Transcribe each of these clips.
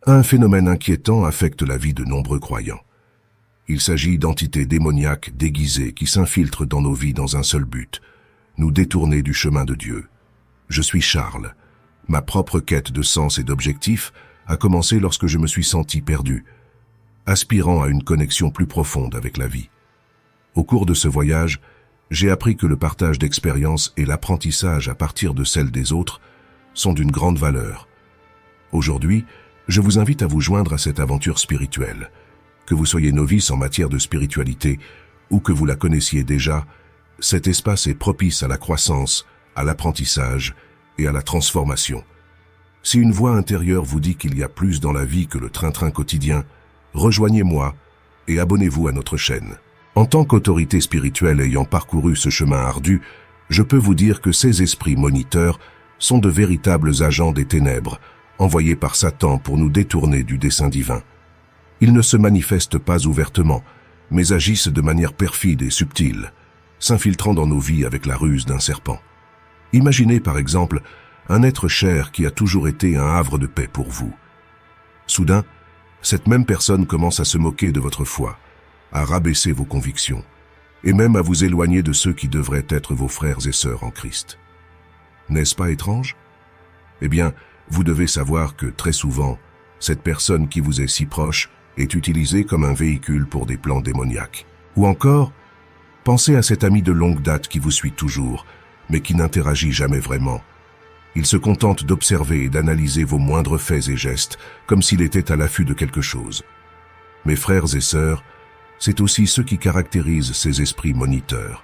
Un phénomène inquiétant affecte la vie de nombreux croyants. Il s'agit d'entités démoniaques déguisées qui s'infiltrent dans nos vies dans un seul but, nous détourner du chemin de Dieu. Je suis Charles. Ma propre quête de sens et d'objectif a commencé lorsque je me suis senti perdu, aspirant à une connexion plus profonde avec la vie. Au cours de ce voyage, j'ai appris que le partage d'expériences et l'apprentissage à partir de celles des autres sont d'une grande valeur. Aujourd'hui, je vous invite à vous joindre à cette aventure spirituelle. Que vous soyez novice en matière de spiritualité ou que vous la connaissiez déjà, cet espace est propice à la croissance, à l'apprentissage et à la transformation. Si une voix intérieure vous dit qu'il y a plus dans la vie que le train-train quotidien, rejoignez-moi et abonnez-vous à notre chaîne. En tant qu'autorité spirituelle ayant parcouru ce chemin ardu, je peux vous dire que ces esprits moniteurs sont de véritables agents des ténèbres, envoyés par Satan pour nous détourner du dessein divin. Ils ne se manifestent pas ouvertement, mais agissent de manière perfide et subtile, s'infiltrant dans nos vies avec la ruse d'un serpent. Imaginez par exemple un être cher qui a toujours été un havre de paix pour vous. Soudain, cette même personne commence à se moquer de votre foi, à rabaisser vos convictions, et même à vous éloigner de ceux qui devraient être vos frères et sœurs en Christ. N'est-ce pas étrange? Eh bien, vous devez savoir que très souvent, cette personne qui vous est si proche est utilisée comme un véhicule pour des plans démoniaques. Ou encore, pensez à cet ami de longue date qui vous suit toujours, mais qui n'interagit jamais vraiment. Il se contente d'observer et d'analyser vos moindres faits et gestes, comme s'il était à l'affût de quelque chose. Mes frères et sœurs, c'est aussi ce qui caractérise ces esprits moniteurs.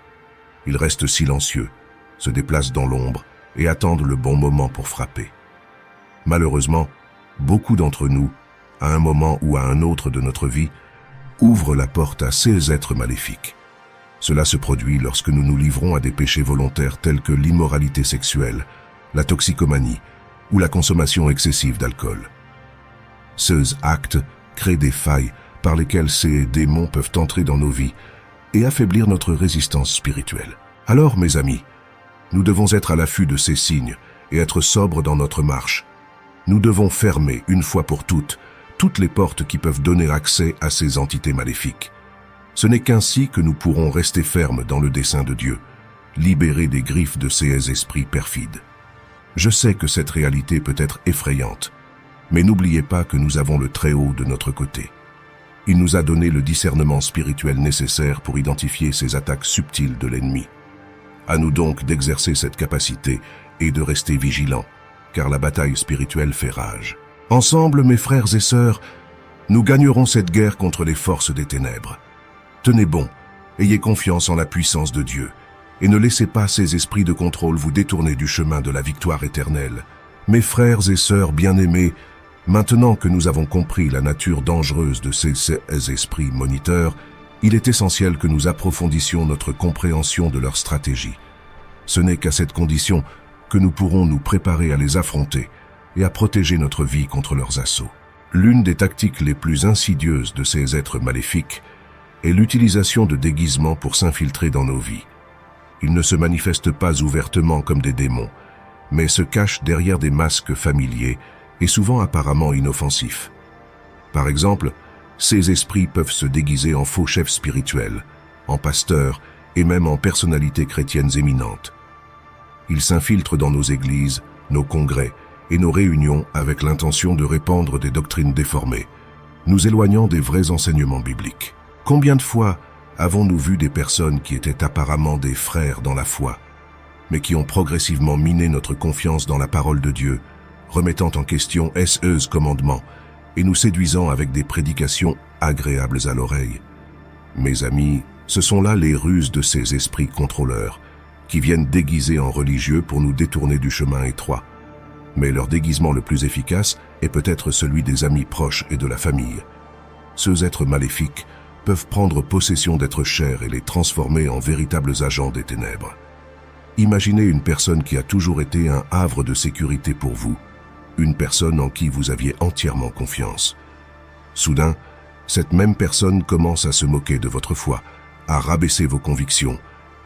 Ils restent silencieux, se déplacent dans l'ombre et attendent le bon moment pour frapper. Malheureusement, beaucoup d'entre nous, à un moment ou à un autre de notre vie, ouvrent la porte à ces êtres maléfiques. Cela se produit lorsque nous nous livrons à des péchés volontaires tels que l'immoralité sexuelle, la toxicomanie ou la consommation excessive d'alcool. Ces actes créent des failles par lesquelles ces démons peuvent entrer dans nos vies et affaiblir notre résistance spirituelle. Alors, mes amis, nous devons être à l'affût de ces signes et être sobres dans notre marche. Nous devons fermer, une fois pour toutes les portes qui peuvent donner accès à ces entités maléfiques. Ce n'est qu'ainsi que nous pourrons rester fermes dans le dessein de Dieu, libérés des griffes de ces esprits perfides. Je sais que cette réalité peut être effrayante, mais n'oubliez pas que nous avons le Très-Haut de notre côté. Il nous a donné le discernement spirituel nécessaire pour identifier ces attaques subtiles de l'ennemi. À nous donc d'exercer cette capacité et de rester vigilants, car la bataille spirituelle fait rage. Ensemble, mes frères et sœurs, nous gagnerons cette guerre contre les forces des ténèbres. Tenez bon, ayez confiance en la puissance de Dieu, et ne laissez pas ces esprits de contrôle vous détourner du chemin de la victoire éternelle. Mes frères et sœurs bien-aimés, maintenant que nous avons compris la nature dangereuse de ces esprits moniteurs, il est essentiel que nous approfondissions notre compréhension de leur stratégie. Ce n'est qu'à cette condition que nous pourrons nous préparer à les affronter et à protéger notre vie contre leurs assauts. L'une des tactiques les plus insidieuses de ces êtres maléfiques est l'utilisation de déguisements pour s'infiltrer dans nos vies. Ils ne se manifestent pas ouvertement comme des démons, mais se cachent derrière des masques familiers et souvent apparemment inoffensifs. Par exemple, ces esprits peuvent se déguiser en faux chefs spirituels, en pasteurs et même en personnalités chrétiennes éminentes. Ils s'infiltrent dans nos églises, nos congrès et nos réunions avec l'intention de répandre des doctrines déformées, nous éloignant des vrais enseignements bibliques. Combien de fois avons-nous vu des personnes qui étaient apparemment des frères dans la foi, mais qui ont progressivement miné notre confiance dans la parole de Dieu, remettant en question ces commandements et nous séduisant avec des prédications agréables à l'oreille? Mes amis, ce sont là les ruses de ces esprits contrôleurs qui viennent déguisés en religieux pour nous détourner du chemin étroit. Mais leur déguisement le plus efficace est peut-être celui des amis proches et de la famille. Ces êtres maléfiques peuvent prendre possession d'êtres chers et les transformer en véritables agents des ténèbres. Imaginez une personne qui a toujours été un havre de sécurité pour vous, une personne en qui vous aviez entièrement confiance. Soudain, cette même personne commence à se moquer de votre foi, à rabaisser vos convictions,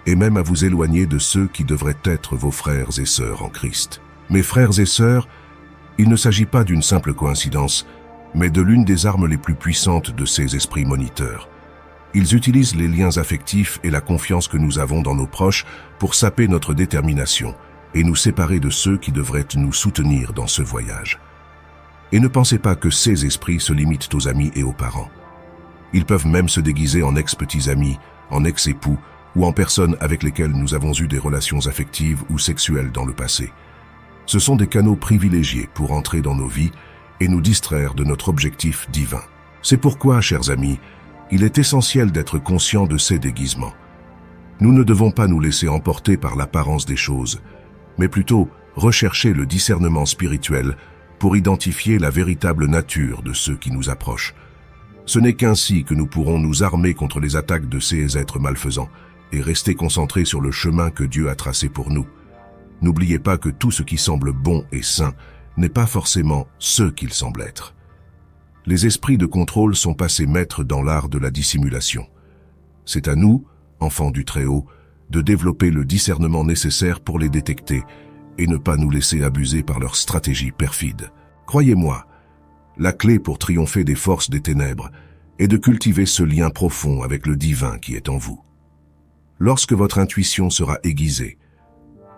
et même à vous éloigner de ceux qui devraient être vos frères et sœurs en Christ. Mes frères et sœurs, il ne s'agit pas d'une simple coïncidence, mais de l'une des armes les plus puissantes de ces esprits moniteurs. Ils utilisent les liens affectifs et la confiance que nous avons dans nos proches pour saper notre détermination et nous séparer de ceux qui devraient nous soutenir dans ce voyage. Et ne pensez pas que ces esprits se limitent aux amis et aux parents. Ils peuvent même se déguiser en ex-petits amis, en ex-époux ou en personnes avec lesquelles nous avons eu des relations affectives ou sexuelles dans le passé. Ce sont des canaux privilégiés pour entrer dans nos vies et nous distraire de notre objectif divin. C'est pourquoi, chers amis, il est essentiel d'être conscient de ces déguisements. Nous ne devons pas nous laisser emporter par l'apparence des choses, mais plutôt rechercher le discernement spirituel pour identifier la véritable nature de ceux qui nous approchent. Ce n'est qu'ainsi que nous pourrons nous armer contre les attaques de ces êtres malfaisants et rester concentrés sur le chemin que Dieu a tracé pour nous. N'oubliez pas que tout ce qui semble bon et sain n'est pas forcément ce qu'il semble être. Les esprits de contrôle sont passés maîtres dans l'art de la dissimulation. C'est à nous, enfants du Très-Haut, de développer le discernement nécessaire pour les détecter et ne pas nous laisser abuser par leur stratégie perfide. Croyez-moi, la clé pour triompher des forces des ténèbres est de cultiver ce lien profond avec le divin qui est en vous. Lorsque votre intuition sera aiguisée,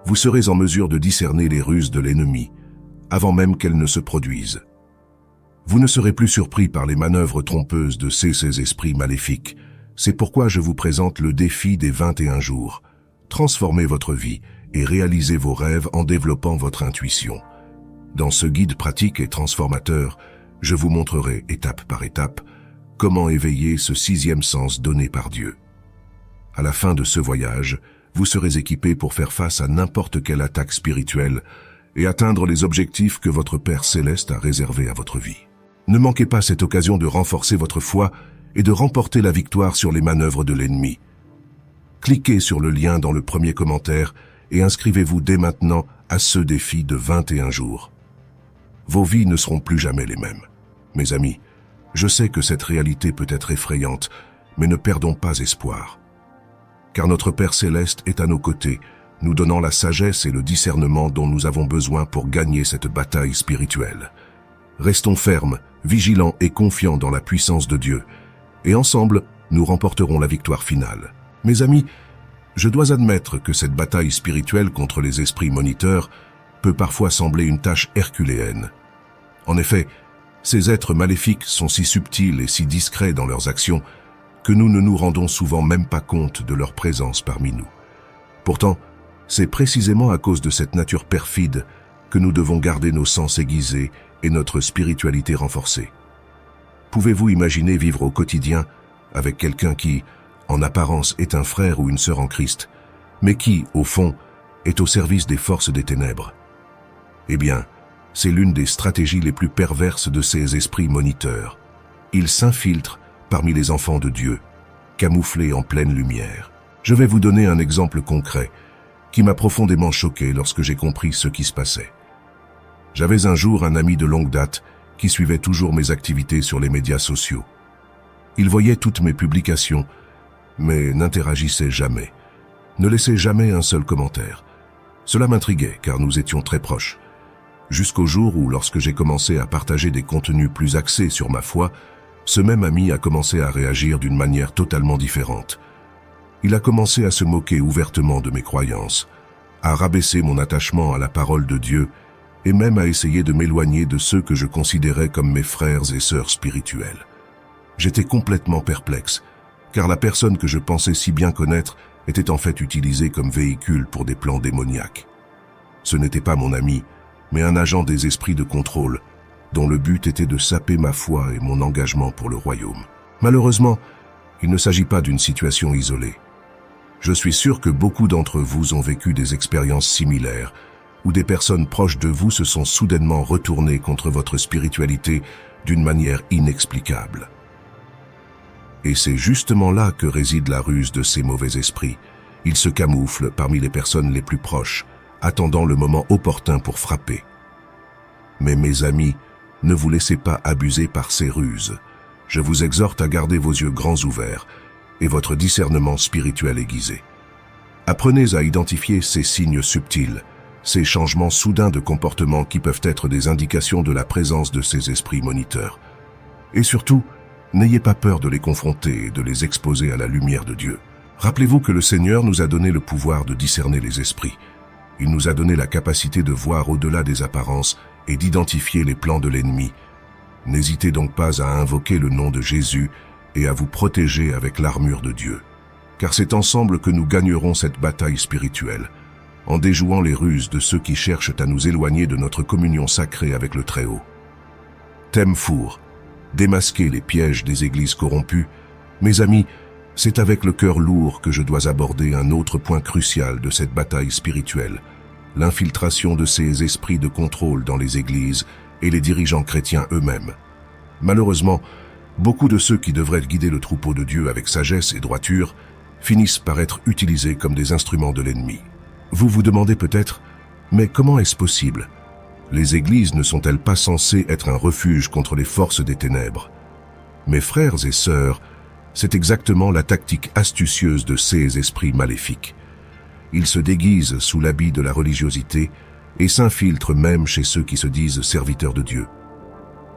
vous serez en mesure de discerner les ruses de l'ennemi avant même qu'elles ne se produisent. Vous ne serez plus surpris par les manœuvres trompeuses de ces esprits maléfiques. C'est pourquoi je vous présente le défi des 21 jours. Transformez votre vie et réalisez vos rêves en développant votre intuition. Dans ce guide pratique et transformateur, je vous montrerai étape par étape comment éveiller ce 6e sens donné par Dieu. À la fin de ce voyage, vous serez équipé pour faire face à n'importe quelle attaque spirituelle et atteindre les objectifs que votre Père Céleste a réservés à votre vie. Ne manquez pas cette occasion de renforcer votre foi et de remporter la victoire sur les manœuvres de l'ennemi. Cliquez sur le lien dans le premier commentaire et inscrivez-vous dès maintenant à ce défi de 21 jours. Vos vies ne seront plus jamais les mêmes. Mes amis, je sais que cette réalité peut être effrayante, mais ne perdons pas espoir. Car notre Père Céleste est à nos côtés, nous donnant la sagesse et le discernement dont nous avons besoin pour gagner cette bataille spirituelle. Restons fermes, vigilants et confiants dans la puissance de Dieu, et ensemble, nous remporterons la victoire finale. Mes amis, je dois admettre que cette bataille spirituelle contre les esprits moniteurs peut parfois sembler une tâche herculéenne. En effet, ces êtres maléfiques sont si subtils et si discrets dans leurs actions que nous ne nous rendons souvent même pas compte de leur présence parmi nous. Pourtant, c'est précisément à cause de cette nature perfide que nous devons garder nos sens aiguisés et notre spiritualité renforcée. Pouvez-vous imaginer vivre au quotidien avec quelqu'un qui, en apparence, est un frère ou une sœur en Christ, mais qui, au fond, est au service des forces des ténèbres? Eh bien, c'est l'une des stratégies les plus perverses de ces esprits moniteurs. Ils s'infiltrent parmi les enfants de Dieu, camouflés en pleine lumière. Je vais vous donner un exemple concret qui m'a profondément choqué lorsque j'ai compris ce qui se passait. J'avais un jour un ami de longue date qui suivait toujours mes activités sur les médias sociaux. Il voyait toutes mes publications, mais n'interagissait jamais, ne laissait jamais un seul commentaire. Cela m'intriguait car nous étions très proches. Jusqu'au jour où, lorsque j'ai commencé à partager des contenus plus axés sur ma foi, ce même ami a commencé à réagir d'une manière totalement différente. Il a commencé à se moquer ouvertement de mes croyances, à rabaisser mon attachement à la parole de Dieu et même à essayer de m'éloigner de ceux que je considérais comme mes frères et sœurs spirituels. J'étais complètement perplexe, car la personne que je pensais si bien connaître était en fait utilisée comme véhicule pour des plans démoniaques. Ce n'était pas mon ami, mais un agent des esprits de contrôle, dont le but était de saper ma foi et mon engagement pour le royaume. Malheureusement, il ne s'agit pas d'une situation isolée. Je suis sûr que beaucoup d'entre vous ont vécu des expériences similaires, où des personnes proches de vous se sont soudainement retournées contre votre spiritualité d'une manière inexplicable. Et c'est justement là que réside la ruse de ces mauvais esprits. Ils se camouflent parmi les personnes les plus proches, attendant le moment opportun pour frapper. Mais mes amis, ne vous laissez pas abuser par ces ruses. Je vous exhorte à garder vos yeux grands ouverts et votre discernement spirituel aiguisé. Apprenez à identifier ces signes subtils, ces changements soudains de comportement qui peuvent être des indications de la présence de ces esprits moniteurs. Et surtout, n'ayez pas peur de les confronter et de les exposer à la lumière de Dieu. Rappelez-vous que le Seigneur nous a donné le pouvoir de discerner les esprits. Il nous a donné la capacité de voir au-delà des apparences et d'identifier les plans de l'ennemi. N'hésitez donc pas à invoquer le nom de Jésus et à vous protéger avec l'armure de Dieu. Car c'est ensemble que nous gagnerons cette bataille spirituelle, en déjouant les ruses de ceux qui cherchent à nous éloigner de notre communion sacrée avec le Très-Haut. Thème four, démasquer les pièges des églises corrompues. Mes amis, c'est avec le cœur lourd que je dois aborder un autre point crucial de cette bataille spirituelle, l'infiltration de ces esprits de contrôle dans les églises et les dirigeants chrétiens eux-mêmes. Malheureusement, beaucoup de ceux qui devraient guider le troupeau de Dieu avec sagesse et droiture finissent par être utilisés comme des instruments de l'ennemi. Vous vous demandez peut-être, mais comment est-ce possible? Les églises ne sont-elles pas censées être un refuge contre les forces des ténèbres? Mes frères et sœurs, c'est exactement la tactique astucieuse de ces esprits maléfiques. Ils se déguisent sous l'habit de la religiosité et s'infiltrent même chez ceux qui se disent serviteurs de Dieu.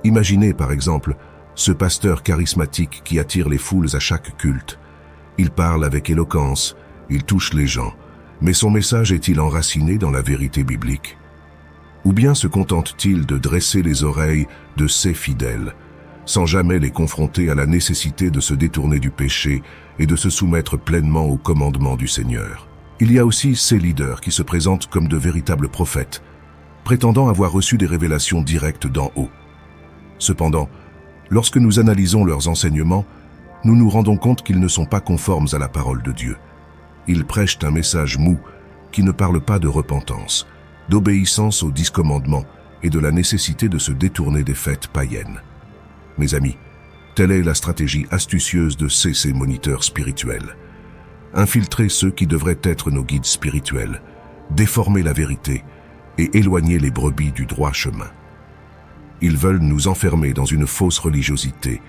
Imaginez par exemple ce pasteur charismatique qui attire les foules à chaque culte. Il parle avec éloquence, il touche les gens, mais son message est-il enraciné dans la vérité biblique? Ou bien se contente-t-il de dresser les oreilles de ses fidèles, sans jamais les confronter à la nécessité de se détourner du péché et de se soumettre pleinement au commandement du Seigneur? Il y a aussi ces leaders qui se présentent comme de véritables prophètes, prétendant avoir reçu des révélations directes d'en haut. Cependant, lorsque nous analysons leurs enseignements, nous nous rendons compte qu'ils ne sont pas conformes à la parole de Dieu. Ils prêchent un message mou qui ne parle pas de repentance, d'obéissance aux 10 commandements et de la nécessité de se détourner des fêtes païennes. Mes amis, telle est la stratégie astucieuse de ces moniteurs spirituels. Infiltrer ceux qui devraient être nos guides spirituels, déformer la vérité et éloigner les brebis du droit chemin. Ils veulent nous enfermer dans une fausse religiosité,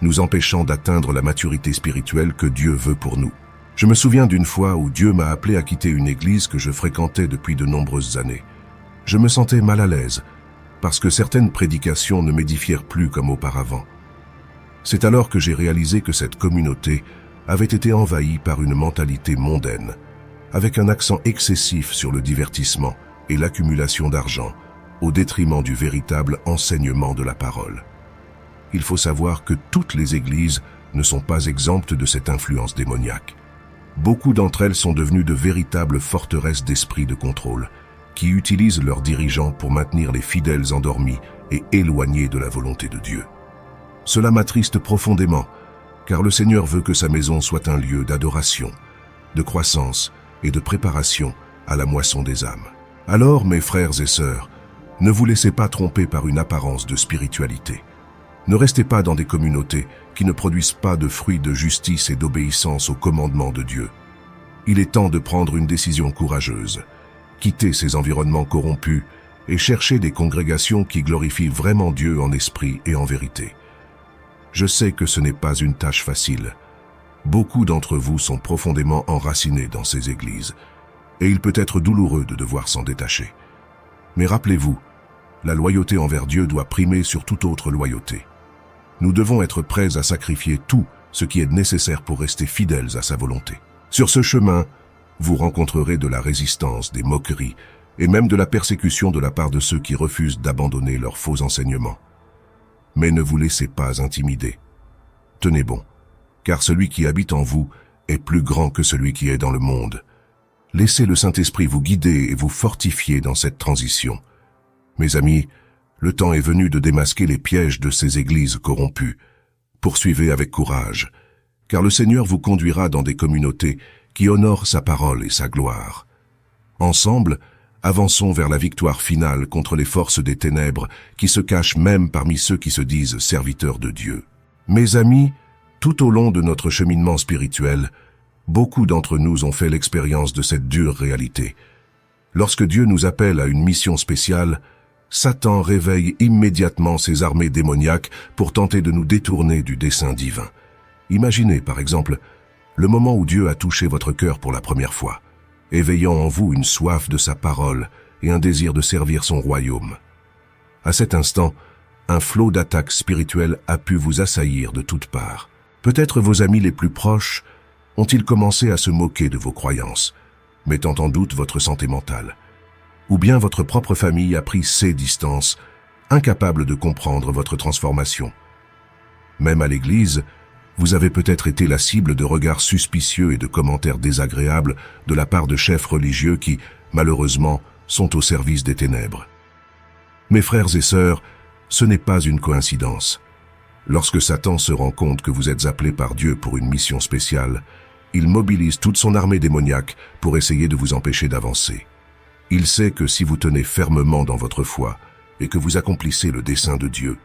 nous empêchant d'atteindre la maturité spirituelle que Dieu veut pour nous. Je me souviens d'une fois où Dieu m'a appelé à quitter une église que je fréquentais depuis de nombreuses années. Je me sentais mal à l'aise, parce que certaines prédications ne m'édifièrent plus comme auparavant. C'est alors que j'ai réalisé que cette communauté avait été envahie par une mentalité mondaine, avec un accent excessif sur le divertissement et l'accumulation d'argent, au détriment du véritable enseignement de la parole. Il faut savoir que toutes les églises ne sont pas exemptes de cette influence démoniaque. Beaucoup d'entre elles sont devenues de véritables forteresses d'esprit de contrôle, qui utilisent leurs dirigeants pour maintenir les fidèles endormis et éloignés de la volonté de Dieu. Cela m'attriste profondément, car le Seigneur veut que sa maison soit un lieu d'adoration, de croissance et de préparation à la moisson des âmes. Alors, mes frères et sœurs, ne vous laissez pas tromper par une apparence de spiritualité. Ne restez pas dans des communautés qui ne produisent pas de fruits de justice et d'obéissance aux commandements de Dieu. Il est temps de prendre une décision courageuse, quitter ces environnements corrompus et chercher des congrégations qui glorifient vraiment Dieu en esprit et en vérité. Je sais que ce n'est pas une tâche facile. Beaucoup d'entre vous sont profondément enracinés dans ces églises, et il peut être douloureux de devoir s'en détacher. Mais rappelez-vous, la loyauté envers Dieu doit primer sur toute autre loyauté. Nous devons être prêts à sacrifier tout ce qui est nécessaire pour rester fidèles à sa volonté. Sur ce chemin, vous rencontrerez de la résistance, des moqueries et même de la persécution de la part de ceux qui refusent d'abandonner leurs faux enseignements. Mais ne vous laissez pas intimider. Tenez bon, car celui qui habite en vous est plus grand que celui qui est dans le monde. Laissez le Saint-Esprit vous guider et vous fortifier dans cette transition. Mes amis, le temps est venu de démasquer les pièges de ces églises corrompues. Poursuivez avec courage, car le Seigneur vous conduira dans des communautés qui honorent sa parole et sa gloire. Ensemble, avançons vers la victoire finale contre les forces des ténèbres qui se cachent même parmi ceux qui se disent serviteurs de Dieu. Mes amis, tout au long de notre cheminement spirituel, beaucoup d'entre nous ont fait l'expérience de cette dure réalité. Lorsque Dieu nous appelle à une mission spéciale, Satan réveille immédiatement ses armées démoniaques pour tenter de nous détourner du dessein divin. Imaginez, par exemple, le moment où Dieu a touché votre cœur pour la première fois, éveillant en vous une soif de sa parole et un désir de servir son royaume. À cet instant, un flot d'attaques spirituelles a pu vous assaillir de toutes parts. Peut-être vos amis les plus proches ont-ils commencé à se moquer de vos croyances, mettant en doute votre santé mentale. Ou bien votre propre famille a pris ses distances, incapable de comprendre votre transformation. Même à l'église, vous avez peut-être été la cible de regards suspicieux et de commentaires désagréables de la part de chefs religieux qui, malheureusement, sont au service des ténèbres. Mes frères et sœurs, ce n'est pas une coïncidence. Lorsque Satan se rend compte que vous êtes appelés par Dieu pour une mission spéciale, il mobilise toute son armée démoniaque pour essayer de vous empêcher d'avancer. Il sait que si vous tenez fermement dans votre foi et que vous accomplissez le dessein de Dieu,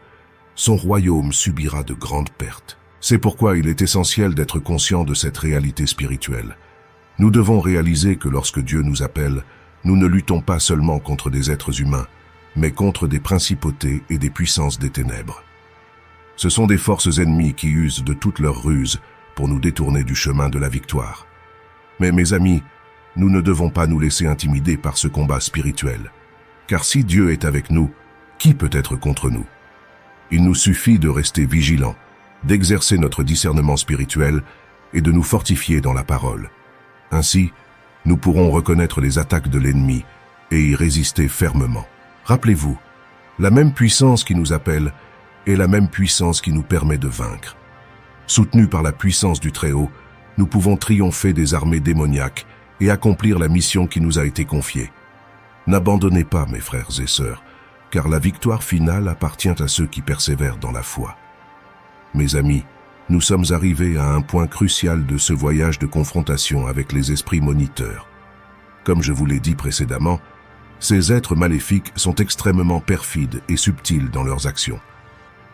son royaume subira de grandes pertes. C'est pourquoi il est essentiel d'être conscient de cette réalité spirituelle. Nous devons réaliser que lorsque Dieu nous appelle, nous ne luttons pas seulement contre des êtres humains, mais contre des principautés et des puissances des ténèbres. Ce sont des forces ennemies qui usent de toutes leurs ruses pour nous détourner du chemin de la victoire. Mais mes amis, nous ne devons pas nous laisser intimider par ce combat spirituel. Car si Dieu est avec nous, qui peut être contre nous? Il nous suffit de rester vigilants, d'exercer notre discernement spirituel et de nous fortifier dans la parole. Ainsi, nous pourrons reconnaître les attaques de l'ennemi et y résister fermement. Rappelez-vous, la même puissance qui nous appelle est la même puissance qui nous permet de vaincre. Soutenus par la puissance du Très-Haut, nous pouvons triompher des armées démoniaques et accomplir la mission qui nous a été confiée. N'abandonnez pas, mes frères et sœurs, car la victoire finale appartient à ceux qui persévèrent dans la foi. Mes amis, nous sommes arrivés à un point crucial de ce voyage de confrontation avec les esprits moniteurs. Comme je vous l'ai dit précédemment, ces êtres maléfiques sont extrêmement perfides et subtils dans leurs actions.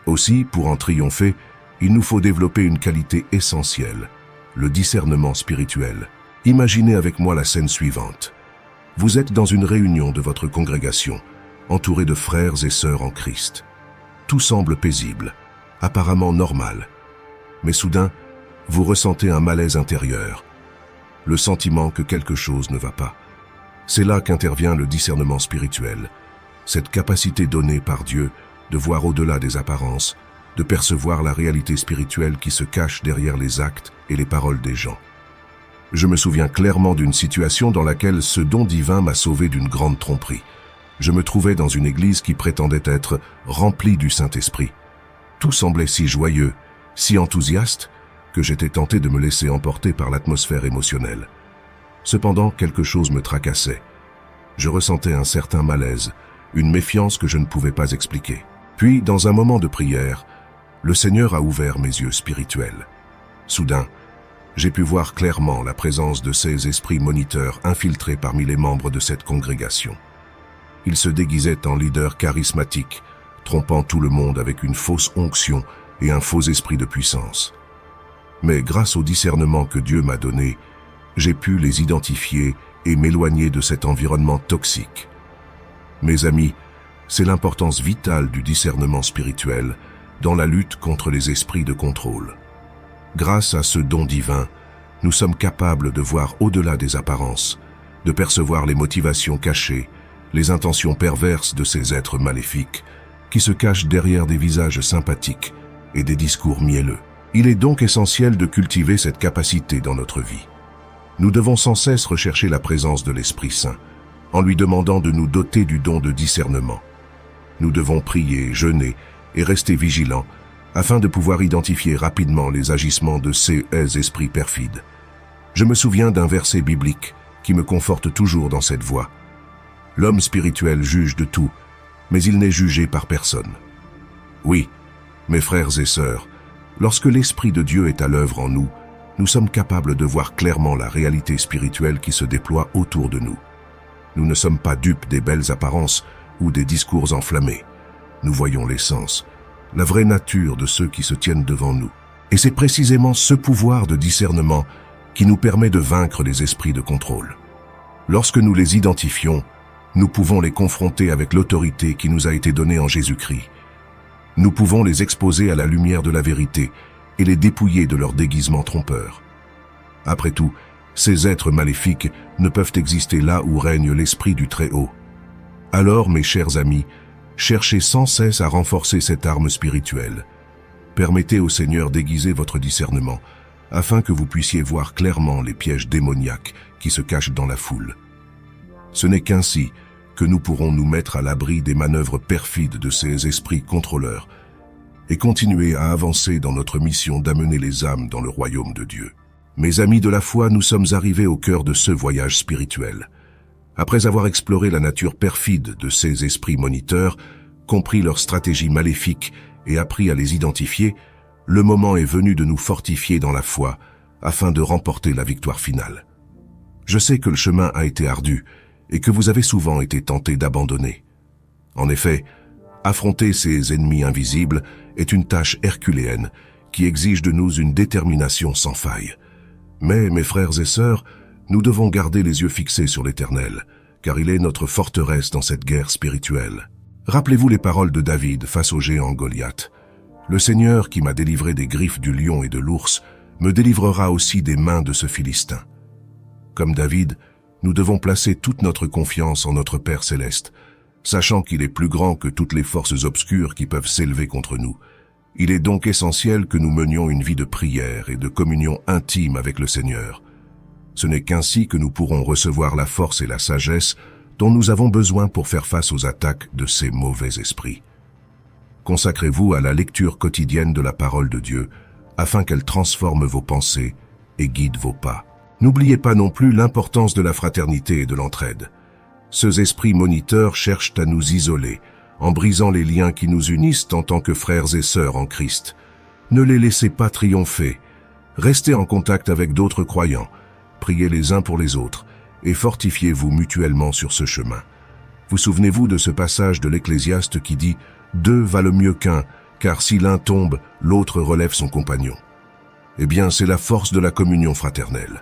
Aussi, pour en triompher, il nous faut développer une qualité essentielle, le discernement spirituel. Imaginez avec moi la scène suivante. Vous êtes dans une réunion de votre congrégation, entouré de frères et sœurs en Christ. Tout semble paisible, apparemment normal. Mais soudain, vous ressentez un malaise intérieur, le sentiment que quelque chose ne va pas. C'est là qu'intervient le discernement spirituel, cette capacité donnée par Dieu de voir au-delà des apparences, de percevoir la réalité spirituelle qui se cache derrière les actes et les paroles des gens. Je me souviens clairement d'une situation dans laquelle ce don divin m'a sauvé d'une grande tromperie. Je me trouvais dans une église qui prétendait être remplie du Saint-Esprit. Tout semblait si joyeux, si enthousiaste, que j'étais tenté de me laisser emporter par l'atmosphère émotionnelle. Cependant, quelque chose me tracassait. Je ressentais un certain malaise, une méfiance que je ne pouvais pas expliquer. Puis, dans un moment de prière, le Seigneur a ouvert mes yeux spirituels. Soudain, j'ai pu voir clairement la présence de ces esprits moniteurs infiltrés parmi les membres de cette congrégation. Ils se déguisaient en leaders charismatiques, trompant tout le monde avec une fausse onction et un faux esprit de puissance. Mais grâce au discernement que Dieu m'a donné, j'ai pu les identifier et m'éloigner de cet environnement toxique. Mes amis, c'est l'importance vitale du discernement spirituel dans la lutte contre les esprits de contrôle. Grâce à ce don divin, nous sommes capables de voir au-delà des apparences, de percevoir les motivations cachées, les intentions perverses de ces êtres maléfiques qui se cachent derrière des visages sympathiques et des discours mielleux. Il est donc essentiel de cultiver cette capacité dans notre vie. Nous devons sans cesse rechercher la présence de l'Esprit Saint, en lui demandant de nous doter du don de discernement. Nous devons prier, jeûner et rester vigilants afin de pouvoir identifier rapidement les agissements de ces esprits perfides. Je me souviens d'un verset biblique qui me conforte toujours dans cette voie. L'homme spirituel juge de tout, mais il n'est jugé par personne. Oui, mes frères et sœurs, lorsque l'Esprit de Dieu est à l'œuvre en nous, nous sommes capables de voir clairement la réalité spirituelle qui se déploie autour de nous. Nous ne sommes pas dupes des belles apparences ou des discours enflammés. Nous voyons l'essence, la vraie nature de ceux qui se tiennent devant nous. Et c'est précisément ce pouvoir de discernement qui nous permet de vaincre les esprits de contrôle. Lorsque nous les identifions, nous pouvons les confronter avec l'autorité qui nous a été donnée en Jésus-Christ. Nous pouvons les exposer à la lumière de la vérité et les dépouiller de leur déguisement trompeur. Après tout, ces êtres maléfiques ne peuvent exister là où règne l'Esprit du Très-Haut. Alors, mes chers amis, Cherchez sans cesse à renforcer cette arme spirituelle. Permettez au Seigneur d'aiguiser votre discernement, afin que vous puissiez voir clairement les pièges démoniaques qui se cachent dans la foule. Ce n'est qu'ainsi que nous pourrons nous mettre à l'abri des manœuvres perfides de ces esprits contrôleurs et continuer à avancer dans notre mission d'amener les âmes dans le royaume de Dieu. Mes amis de la foi, nous sommes arrivés au cœur de ce voyage spirituel. Après avoir exploré la nature perfide de ces esprits moniteurs, compris leurs stratégies maléfiques et appris à les identifier, le moment est venu de nous fortifier dans la foi afin de remporter la victoire finale. Je sais que le chemin a été ardu et que vous avez souvent été tentés d'abandonner. En effet, affronter ces ennemis invisibles est une tâche herculéenne qui exige de nous une détermination sans faille. Mais, mes frères et sœurs, nous devons garder les yeux fixés sur l'Éternel, car il est notre forteresse dans cette guerre spirituelle. Rappelez-vous les paroles de David face au géant Goliath. Le Seigneur qui m'a délivré des griffes du lion et de l'ours me délivrera aussi des mains de ce Philistin. Comme David, nous devons placer toute notre confiance en notre Père céleste, sachant qu'il est plus grand que toutes les forces obscures qui peuvent s'élever contre nous. Il est donc essentiel que nous menions une vie de prière et de communion intime avec le Seigneur. Ce n'est qu'ainsi que nous pourrons recevoir la force et la sagesse dont nous avons besoin pour faire face aux attaques de ces mauvais esprits. Consacrez-vous à la lecture quotidienne de la parole de Dieu, afin qu'elle transforme vos pensées et guide vos pas. N'oubliez pas non plus l'importance de la fraternité et de l'entraide. Ces esprits moniteurs cherchent à nous isoler, en brisant les liens qui nous unissent en tant que frères et sœurs en Christ. Ne les laissez pas triompher. Restez en contact avec d'autres croyants, priez les uns pour les autres, et fortifiez-vous mutuellement sur ce chemin. Vous souvenez-vous de ce passage de l'Ecclésiaste qui dit « Deux valent mieux qu'un, car si l'un tombe, l'autre relève son compagnon. » Eh bien, c'est la force de la communion fraternelle.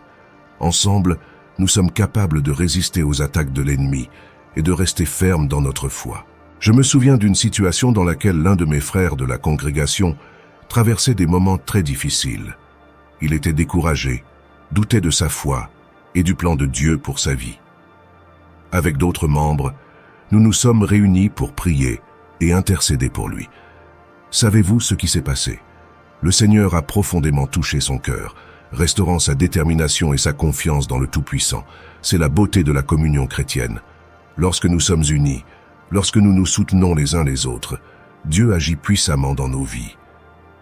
Ensemble, nous sommes capables de résister aux attaques de l'ennemi et de rester fermes dans notre foi. Je me souviens d'une situation dans laquelle l'un de mes frères de la congrégation traversait des moments très difficiles. Il était découragé, doutait de sa foi et du plan de Dieu pour sa vie. Avec d'autres membres, nous nous sommes réunis pour prier et intercéder pour lui. Savez-vous ce qui s'est passé? Le Seigneur a profondément touché son cœur, restaurant sa détermination et sa confiance dans le Tout-Puissant. C'est la beauté de la communion chrétienne. Lorsque nous sommes unis, lorsque nous nous soutenons les uns les autres, Dieu agit puissamment dans nos vies.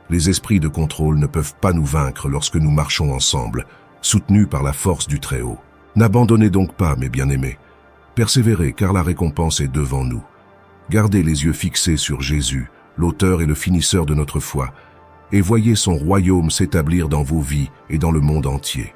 Les esprits de contrôle ne peuvent pas nous vaincre lorsque nous marchons ensemble, soutenus par la force du Très-Haut. N'abandonnez donc pas, mes bien-aimés. Persévérez, car la récompense est devant nous. Gardez les yeux fixés sur Jésus, l'auteur et le finisseur de notre foi, et voyez son royaume s'établir dans vos vies et dans le monde entier.